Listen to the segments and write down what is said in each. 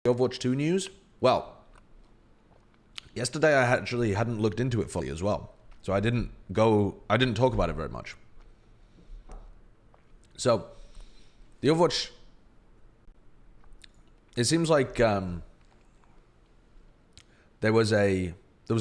Overwatch 2 news? Well, yesterday I actually hadn't looked into it fully as well. So I didn't talk about it very much. So, the Overwatch, it seems like there was a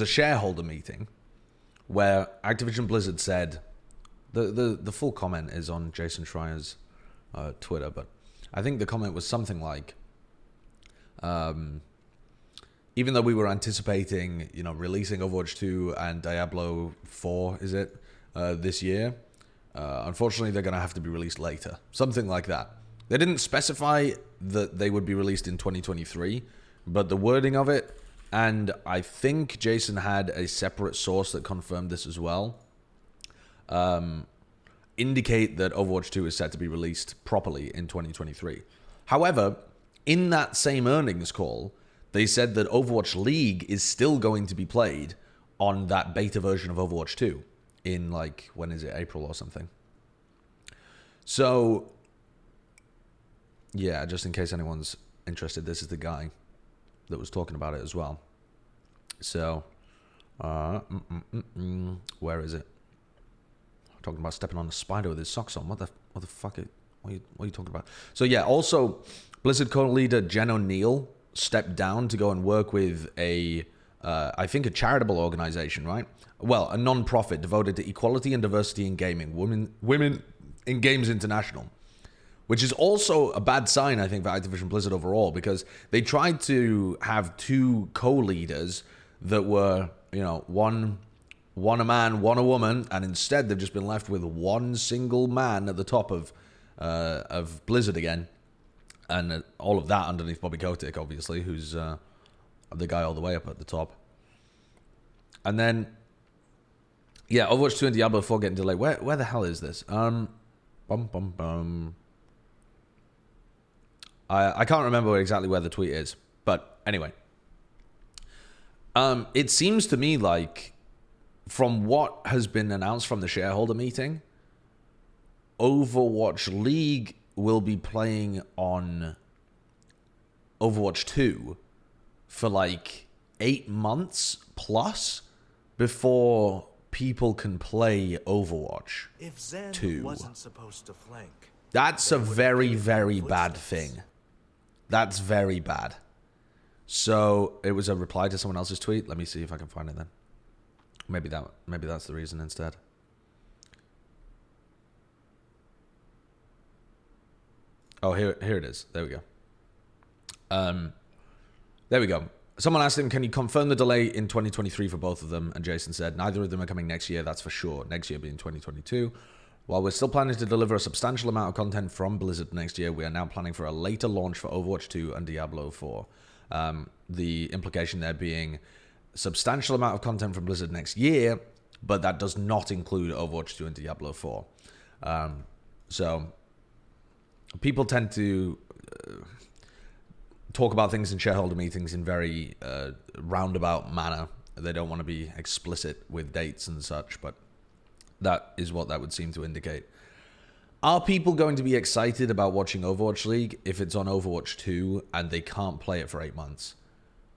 shareholder meeting where Activision Blizzard said, the full comment is on Jason Schreier's Twitter, but I think the comment was something like, even though we were anticipating, releasing Overwatch 2 and Diablo 4, this year, unfortunately they're going to have to be released later. Something like that. They didn't specify that they would be released in 2023, but the wording of it, and I think Jason had a separate source that confirmed this as well, indicate that Overwatch 2 is set to be released properly in 2023. However, in that same earnings call, they said that Overwatch League is still going to be played on that beta version of Overwatch 2 in, when is it, April or something. So, yeah, just in case anyone's interested, this is the guy that was talking about it as well. So, where is it? Talking about stepping on a spider with his socks on. What the fuck? What are you talking about? So yeah, also Blizzard co-leader Jen O'Neill stepped down to go and work with I think a charitable organization, right? Well, a non-profit devoted to equality and diversity in gaming, Women in Games International, which is also a bad sign, I think, for Activision Blizzard overall, because they tried to have two co-leaders that were, one a man, one a woman, and instead they've just been left with one single man at the top of Blizzard again, and all of that underneath Bobby Kotick, obviously, who's the guy all the way up at the top. And then, yeah, Overwatch 2 and Diablo 4 getting delayed. Where the hell is this? I can't remember exactly where the tweet is, but anyway, it seems to me like, from what has been announced from the shareholder meeting, Overwatch League will be playing on Overwatch 2 for 8 months plus before people can play Overwatch 2. Wasn't supposed to flank. That's a very, very bad thing. That's very bad. So it was a reply to someone else's tweet. Let me see if I can find it then. Maybe that's the reason instead. Oh, here it is. There we go. There we go. Someone asked him, can you confirm the delay in 2023 for both of them? And Jason said, neither of them are coming next year, that's for sure. Next year being 2022. While we're still planning to deliver a substantial amount of content from Blizzard next year, we are now planning for a later launch for Overwatch 2 and Diablo 4. The implication there being substantial amount of content from Blizzard next year, but that does not include Overwatch 2 and Diablo 4. So people tend to talk about things in shareholder meetings in very roundabout manner. They don't want to be explicit with dates and such, but that is what that would seem to indicate. Are people going to be excited about watching Overwatch League if it's on Overwatch 2 and they can't play it for 8 months?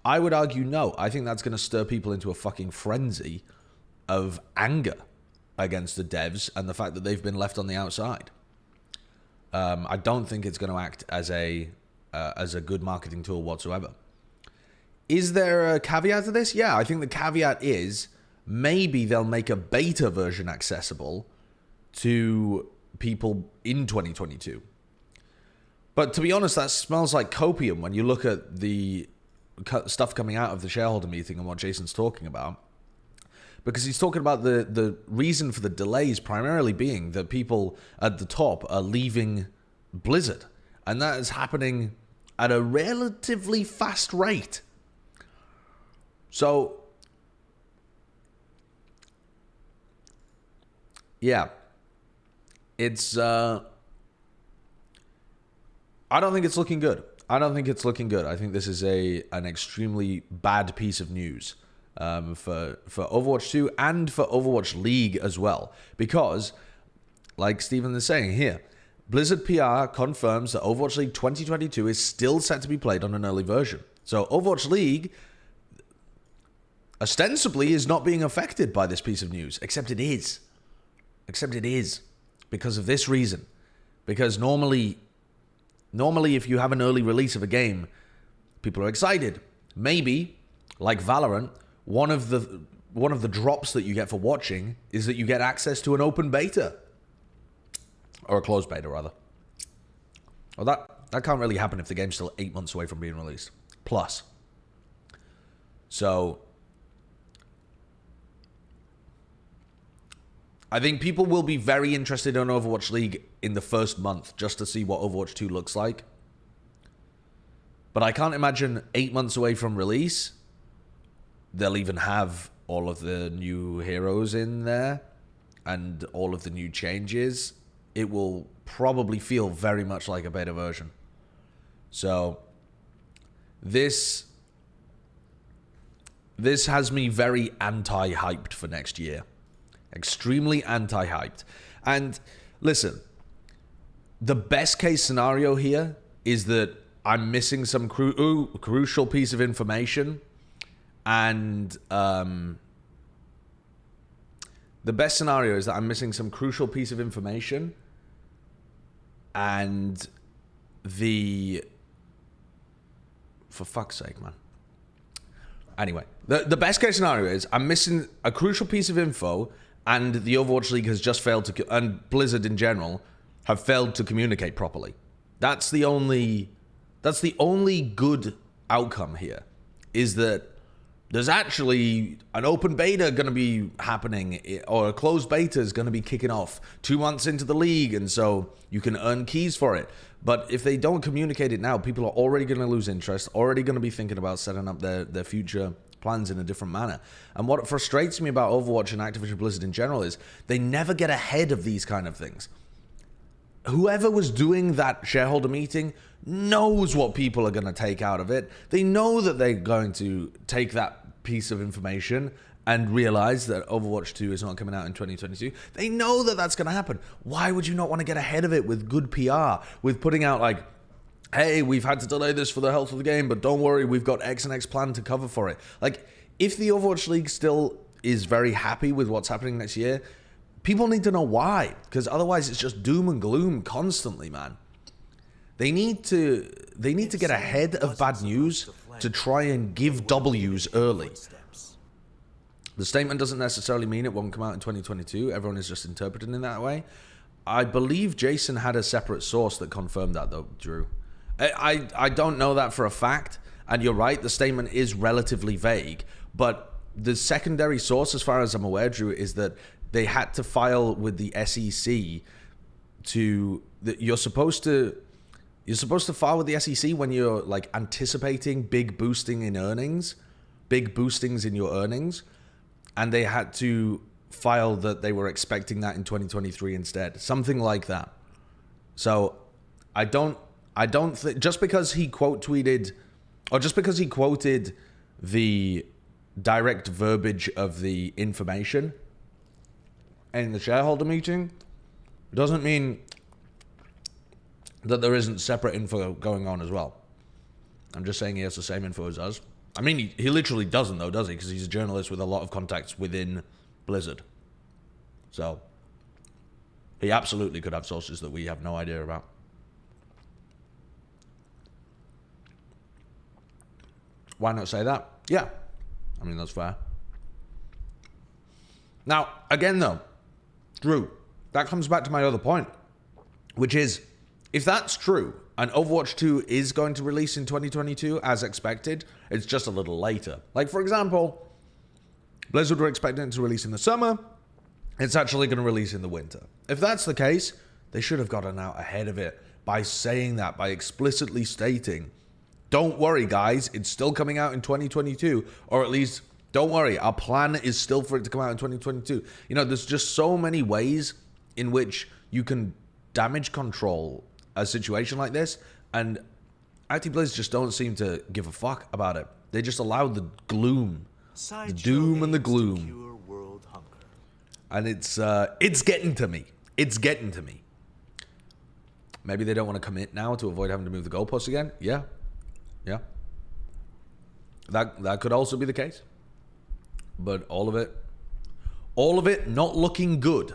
I would argue no. I think that's going to stir people into a fucking frenzy of anger against the devs and the fact that they've been left on the outside. I don't think it's going to act as a good marketing tool whatsoever. Is there a caveat to this? Yeah, I think the caveat is maybe they'll make a beta version accessible to people in 2022. But to be honest, that smells like copium when you look at the stuff coming out of the shareholder meeting and what Jason's talking about. Because he's talking about the reason for the delays primarily being that people at the top are leaving Blizzard. And that is happening at a relatively fast rate. So, yeah. It's, I don't think it's looking good. I think this is an extremely bad piece of news for Overwatch 2 and for Overwatch League as well. Because, like Steven is saying here, Blizzard PR confirms that Overwatch League 2022 is still set to be played on an early version. So Overwatch League ostensibly is not being affected by this piece of news, except it is. Except it is. Because of this reason. Because normally if you have an early release of a game, people are excited. Maybe, like Valorant, one of the drops that you get for watching is that you get access to an open beta. Or a closed beta, rather. Well, that can't really happen if the game's still 8 months away from being released. Plus. So, I think people will be very interested in Overwatch League in the first month just to see what Overwatch 2 looks like. But I can't imagine 8 months away from release, they'll even have all of the new heroes in there and all of the new changes. It will probably feel very much like a beta version. So this has me very anti-hyped for next year. Extremely anti-hyped. And listen, the best case scenario here is that I'm missing some crucial piece of information. And the best scenario is that I'm missing some crucial piece of information. And for fuck's sake, man. Anyway, the best case scenario is I'm missing a crucial piece of info, and the Overwatch League has just failed to, and Blizzard in general have failed to communicate properly. That's the only good outcome here, is that there's actually an open beta going to be happening, or a closed beta is going to be kicking off 2 months into the league, and so you can earn keys for it. But if they don't communicate it now, people are already going to lose interest, already going to be thinking about setting up their future plans in a different manner. And what frustrates me about Overwatch and Activision Blizzard in general is they never get ahead of these kind of things. Whoever was doing that shareholder meeting knows what people are going to take out of it. They know that they're going to take that piece of information and realize that Overwatch 2 is not coming out in 2022. They know that that's going to happen. Why would you not want to get ahead of it with good PR, with putting out like, hey, we've had to delay this for the health of the game, but don't worry, we've got X and X plan to cover for it. Like, if the Overwatch League still is very happy with what's happening next year, people need to know why, because otherwise it's just doom and gloom constantly, man. They need to get ahead of bad news to try and give W's early. The statement doesn't necessarily mean it won't come out in 2022. Everyone is just interpreting it that way. I believe Jason had a separate source that confirmed that, though, Drew. I don't know that for a fact, and you're right, the statement is relatively vague, but the secondary source, as far as I'm aware, Drew, is that they had to file with the SEC you're supposed to file with the SEC when you're like anticipating big boostings in your earnings, and they had to file that they were expecting that in 2023 instead, something like that. So I don't think just because he quoted the direct verbiage of the information in the shareholder meeting doesn't mean that there isn't separate info going on as well. I'm just saying he has the same info as us. I mean, he literally doesn't, though, does he? Because he's a journalist with a lot of contacts within Blizzard. So he absolutely could have sources that we have no idea about. Why not say that? Yeah. I mean, that's fair. Now, again, though, Drew, that comes back to my other point, which is, if that's true, and Overwatch 2 is going to release in 2022 as expected, it's just a little later. Like, for example, Blizzard were expecting it to release in the summer. It's actually going to release in the winter. If that's the case, they should have gotten out ahead of it by saying that, by explicitly stating, don't worry, guys, it's still coming out in 2022, or at least, don't worry, our plan is still for it to come out in 2022. You know, there's just so many ways in which you can damage control a situation like this, and Activision just don't seem to give a fuck about it. They just allow the gloom, the doom and the gloom, and it's getting to me. It's getting to me. Maybe they don't want to commit now to avoid having to move the goalposts again. Yeah. That could also be the case. But all of it not looking good.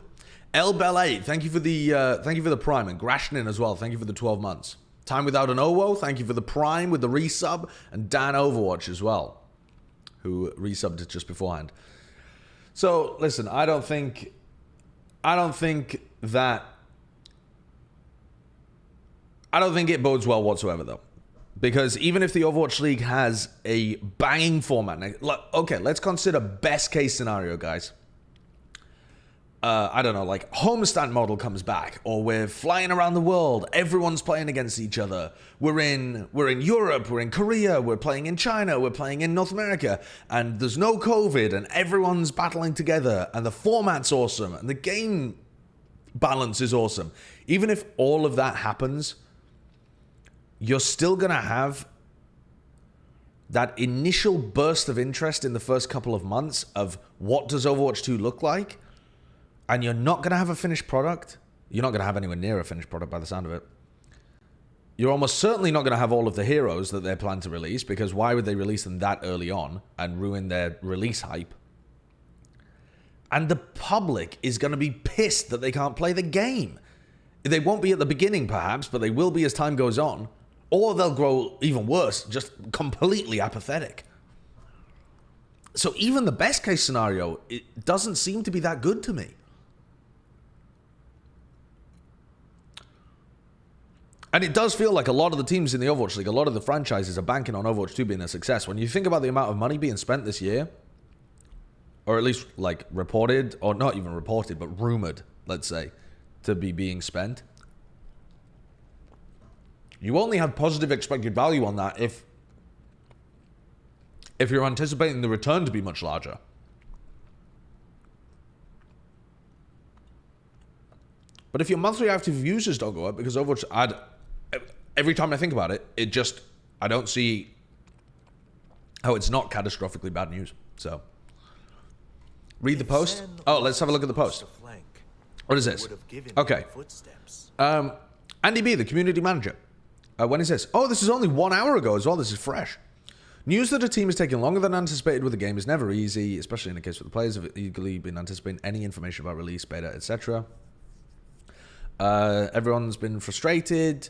El Ballet, thank you for the prime, and Grashnin as well. Thank you for the 12 months. Time without an OWO, thank you for the prime with the resub, and Dan Overwatch as well, who resubbed it just beforehand. So listen, I don't think it bodes well whatsoever, though. Because even if the Overwatch League has a banging format, okay, let's consider best case scenario, guys. I don't know, like homestand model comes back, or we're flying around the world, everyone's playing against each other. We're in Europe, we're in Korea, we're playing in China, we're playing in North America, and there's no COVID, and everyone's battling together, and the format's awesome, and the game balance is awesome. Even if all of that happens, you're still going to have that initial burst of interest in the first couple of months of what does Overwatch 2 look like, and you're not going to have a finished product. You're not going to have anywhere near a finished product by the sound of it. You're almost certainly not going to have all of the heroes that they plan to release, because why would they release them that early on and ruin their release hype? And the public is going to be pissed that they can't play the game. They won't be at the beginning, perhaps, but they will be as time goes on. Or they'll grow even worse, just completely apathetic. So even the best case scenario, it doesn't seem to be that good to me. And it does feel like a lot of the teams in the Overwatch League, a lot of the franchises are banking on Overwatch 2 being a success. When you think about the amount of money being spent this year, or at least like reported, or not even reported, but rumored, let's say, to be being spent, you only have positive expected value on that if you're anticipating the return to be much larger. But if your monthly active users don't go up, because Overwatch, every time I think about it, I don't see how it's not catastrophically bad news. So, read the post. Oh, let's have a look at the post. What is this? Okay. Andy B, the community manager. When is this? Oh, this is only 1 hour ago as well. This is fresh. News that a team is taking longer than anticipated with the game is never easy, especially in the case where the players have eagerly been anticipating any information about release, beta, etc. Everyone's been frustrated.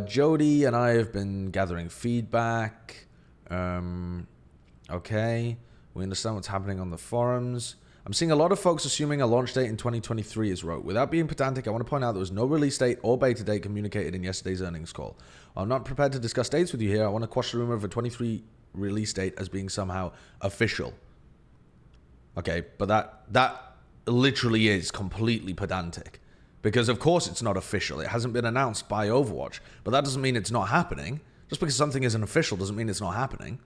Jody and I have been gathering feedback. Okay. We understand what's happening on the forums. I'm seeing a lot of folks assuming a launch date in 2023 is rote. Without being pedantic, I want to point out there was no release date or beta date communicated in yesterday's earnings call. While I'm not prepared to discuss dates with you here, I want to quash the rumor of a 23 release date as being somehow official. Okay, but that literally is completely pedantic. Because of course it's not official. It hasn't been announced by Overwatch. But that doesn't mean it's not happening. Just because something isn't official doesn't mean it's not happening.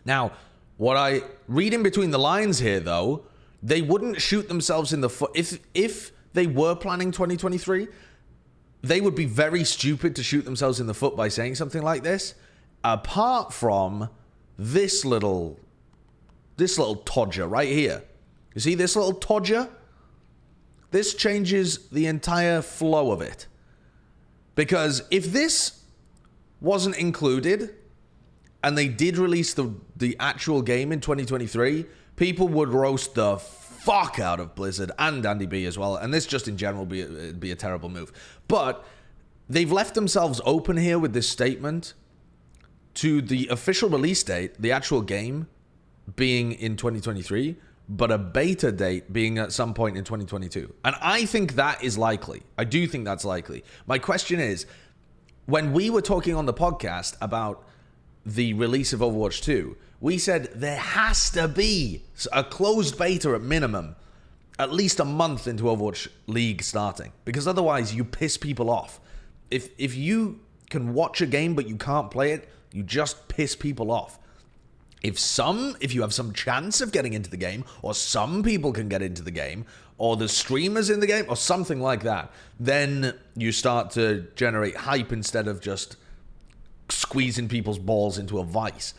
Now, what I read in between the lines here, though, they wouldn't shoot themselves in the foot. If they were planning 2023, they would be very stupid to shoot themselves in the foot by saying something like this. Apart from this little todger right here. You see this little todger? This changes the entire flow of it. Because if this wasn't included, and they did release the actual game in 2023, people would roast the fuck out of Blizzard and Andy B as well. And this just in general would be a terrible move. But they've left themselves open here with this statement to the official release date, the actual game being in 2023, but a beta date being at some point in 2022. And I think that is likely. I do think that's likely. My question is, when we were talking on the podcast about the release of Overwatch 2, we said there has to be a closed beta at minimum, at least a month into Overwatch League starting, because otherwise you piss people off. If you can watch a game but you can't play it, you just piss people off. If you have some chance of getting into the game, or some people can get into the game, or the streamers in the game, or something like that, then you start to generate hype instead of just squeezing people's balls into a vice.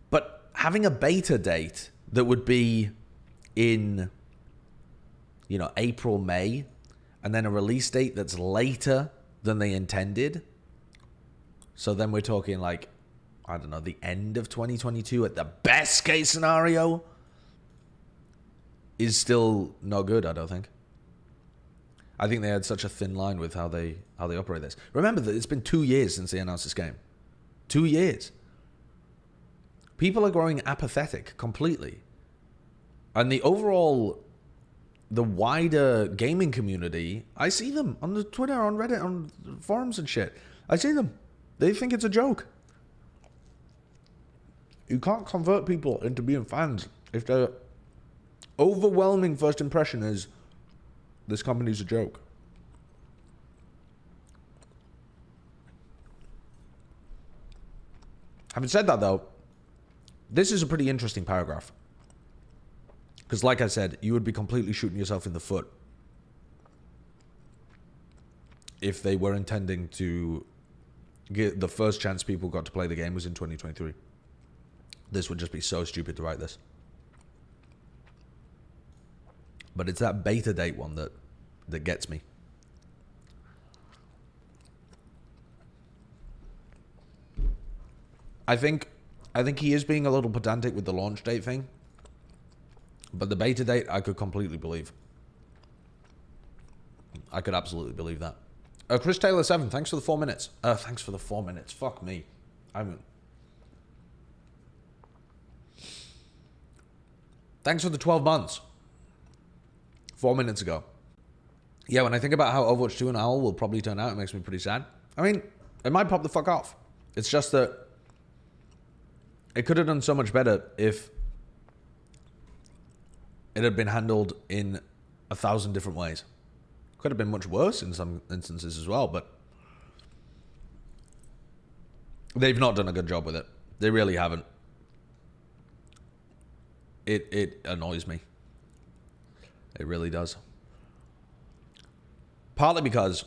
But having a beta date that would be in, April, May, and then a release date that's later than they intended. So then we're talking like, I don't know, the end of 2022 at the best case scenario is still not good, I don't think. I think they had such a thin line with how they operate this. Remember that it's been 2 years since they announced this game. 2 years. People are growing apathetic completely. And the wider gaming community, I see them on the Twitter, on Reddit, on forums and shit. I see them. They think it's a joke. You can't convert people into being fans if their overwhelming first impression is this company's a joke. Having said that, though, this is a pretty interesting paragraph. Because like I said, you would be completely shooting yourself in the foot if they were intending to get the first chance people got to play the game was in 2023. This would just be so stupid to write this. But it's that beta date one that gets me. I think he is being a little pedantic with the launch date thing. But the beta date, I could completely believe. I could absolutely believe that. Chris Taylor 7, thanks for the 4 minutes. Thanks for the 4 minutes. Fuck me. Thanks for the 12 months. 4 minutes ago. Yeah, when I think about how Overwatch 2 and Owl will probably turn out, it makes me pretty sad. I mean, it might pop the fuck off. It's just that it could have done so much better if it had been handled in 1,000 different ways. Could have been much worse in some instances as well, but they've not done a good job with it. They really haven't. It annoys me. It really does. Partly because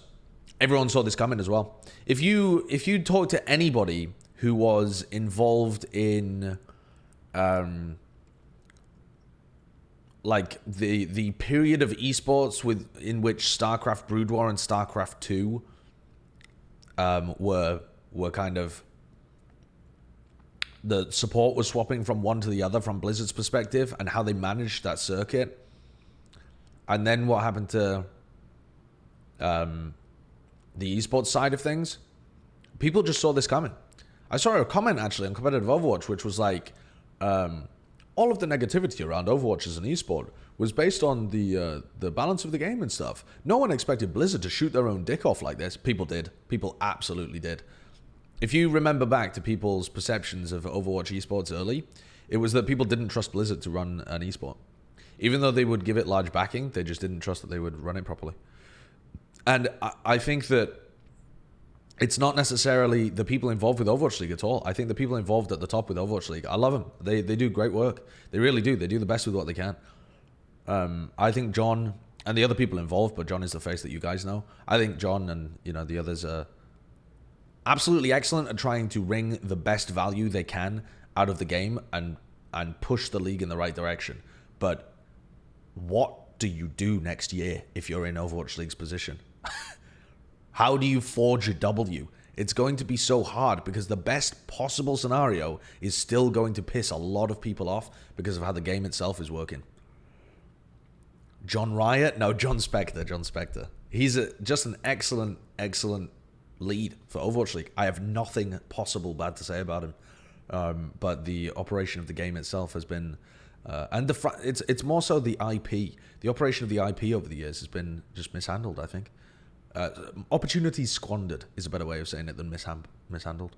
everyone saw this coming as well. If you talk to anybody who was involved in like the period of esports in which StarCraft Brood War and StarCraft 2 were kind of, the support was swapping from one to the other from Blizzard's perspective, and how they managed that circuit. And then what happened to the esports side of things, people just saw this coming. I saw a comment actually on Competitive Overwatch, which was like, all of the negativity around Overwatch as an esport was based on the balance of the game and stuff. No one expected Blizzard to shoot their own dick off like this. People did. People absolutely did. If you remember back to people's perceptions of Overwatch esports early, it was that people didn't trust Blizzard to run an esport. Even though they would give it large backing, they just didn't trust that they would run it properly. And I think that it's not necessarily the people involved with Overwatch League at all. I think the people involved at the top with Overwatch League, I love them. They do great work. They really do. They do the best with what they can. I think John and the other people involved, but John is the face that you guys know. I think John and the others are absolutely excellent at trying to wring the best value they can out of the game and push the league in the right direction. But what do you do next year if you're in Overwatch League's position? How do you forge a W? It's going to be so hard because the best possible scenario is still going to piss a lot of people off because of how the game itself is working. John Riot? No, John Spector. He's just an excellent, excellent lead for Overwatch League. I have nothing possible bad to say about him. But the operation of the game itself has been... it's more so the IP. The operation of the IP over the years has been just mishandled, I think. Opportunities squandered is a better way of saying it than mishandled.